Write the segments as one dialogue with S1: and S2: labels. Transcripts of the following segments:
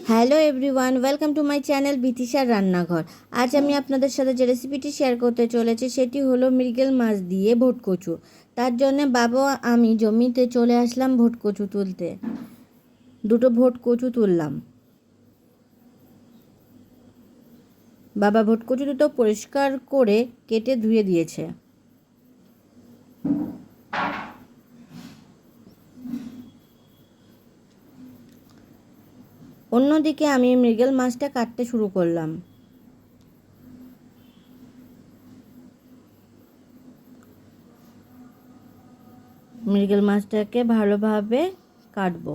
S1: Hello everyone, welcome to my channel বিথিশার রান্নাঘর। আজ আমি আপনাদের সাথে যে রেসিপিটি শেয়ার করতে চলেছি সেটি হলো মৃগেল মাছ দিয়ে ভোটকচু। তার জন্য বাবা আমি জমিতে চলে আসলাম ভোটকচু তুলতে। দুটো ভোটকচু তুললাম। বাবা ভোটকচু দুটো পরিষ্কার করে কেটে ধুয়ে দিয়েছে। অন্যদিকে আমি মৃগেল মাছটা কাটতে শুরু করলাম। মৃগেল মাছটাকে ভালোভাবে কাটবো।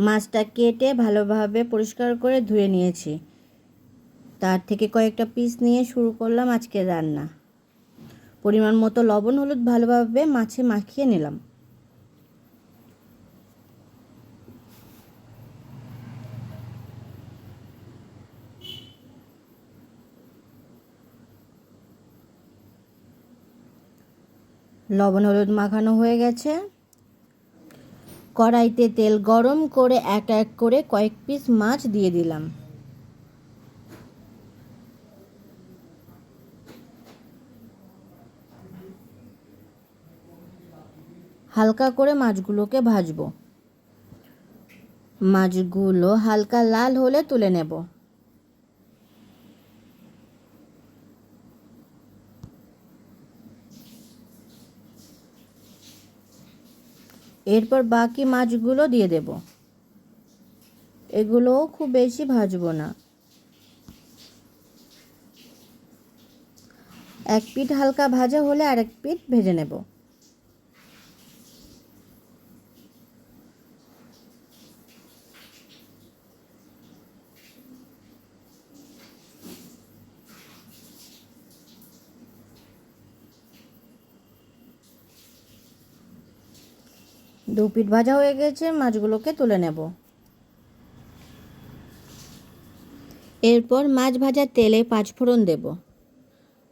S1: মাছটা কেটে ভালোভাবে পরিষ্কার করে ধুয়ে নিয়েছি। তার থেকে কয়েকটা পিস নিয়ে শুরু করলাম আজকের রান্না। পরিমাণ মতো লবণ হলুদ ভালোভাবে মাছে মাখিয়ে নিলাম। লবণ হলুদ মাখানো হয়ে গেছে। কড়াইতে তেল গরম করে এক এক করে কয়েক পিস মাছ দিয়ে দিলাম। হালকা করে মাছগুলোকে ভাজবো। মাছগুলো হালকা লাল হলে তুলে নেব। এরপর বাকি মাছগুলো দিয়ে দেব। এগুলোও খুব বেশি ভাজবো না। এক পিঠ হালকা ভাজা হলে আরেক পিঠ ভেজে নেব। দু পিঠ ভাজা হয়ে গেছে, মাছগুলোকে তুলে নেব। এরপর মাছ ভাজার তেলে পাঁচফোড়ন দেব।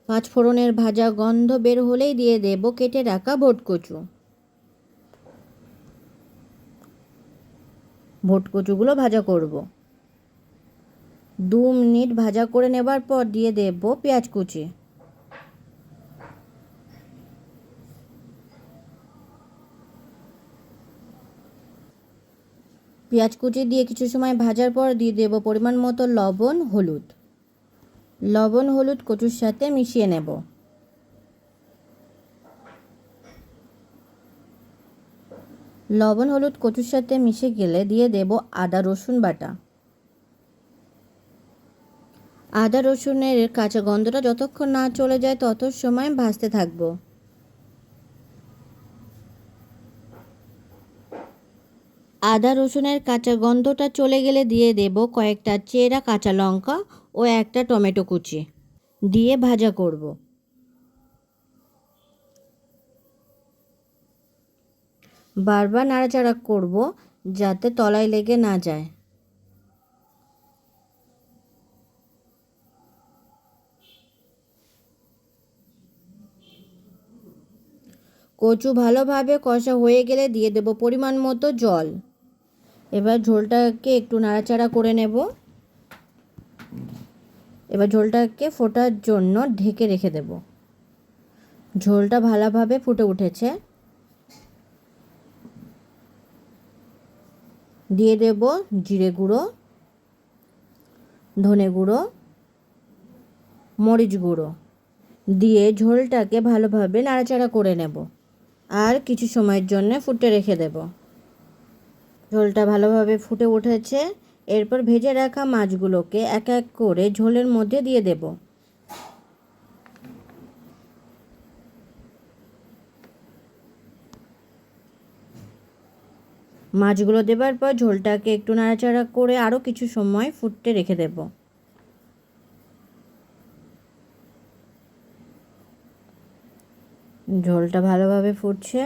S1: পাঁচফোড়নের ভাজা গন্ধ বের হলেই দিয়ে দেব কেটে রাখা ভোটকচু। ভোটকচুগুলো ভাজা করব। 2 মিনিট ভাজা করে নেবার পর দিয়ে দেব পেঁয়াজ কুচি। পেঁয়াজ কুচি দিয়ে কিছু সময় ভাজার পর দিয়ে দেব পরিমাণ মতো লবণ হলুদ। লবণ হলুদ কচুর সাথে মিশিয়ে নেব। লবণ হলুদ কচুর সাথে মিশে গেলে দিয়ে দেব আদা রসুন বাটা। আদা রসুনের কাঁচা গন্ধটা যতক্ষণ না চলে যায় তত সময় ভাজতে থাকব। আদা রসুনের কাঁচা গন্ধটা চলে গেলে দিয়ে দেব কয়েকটা চেরা কাঁচা লঙ্কা ও একটা টমেটো কুচি দিয়ে ভাজা করব। বারবার নাড়াচাড়া করব যাতে তলায় লেগে না যায়। কচু ভালোভাবে কষা হয়ে গেলে দিয়ে দেব পরিমাণ মতো জল। এবার ঝোলটাকে একটু নাড়াচাড়া করে নেব। এবার ঝোলটাকে ফোটার জন্য ঢেকে রেখে দেব। ঝোলটা ভালোভাবে ফুটে উঠেছে। দিয়ে দেব জিরে গুঁড়ো, ধনে গুঁড়ো, মরিচ গুঁড়ো দিয়ে ঝোলটাকে ভালোভাবে নাড়াচাড়া করে নেব আর কিছু সময়ের জন্য ফুটে রেখে দেব। ঝোলটা ভালোভাবে ফুটে উঠেছে। এরপর ভেজে রাখা মাছগুলোকে এক এক করে ঝোলের মধ্যে দিয়ে দেব। মাছগুলো দেবার পর ঝোলটাকে একটু নাড়াচাড়া করে আরও কিছু সময় ফুটতে রেখে দেব। ঝোলটা ভালোভাবে ফুটছে।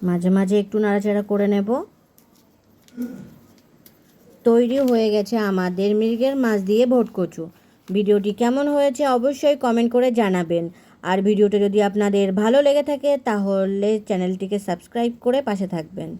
S1: মাঝে মাঝে একটু নাড়াচাড়া করে নেব। তৈরি হয়ে গেছে আমাদের মৃগেল মাছ দিয়ে ভোটকচু। ভিডিওটি কেমন হয়েছে অবশ্যই কমেন্ট করে জানাবেন। আর ভিডিওটা যদি আপনাদের ভালো লেগে থাকে তাহলে চ্যানেলটিকে সাবস্ক্রাইব করে পাশে থাকবেন।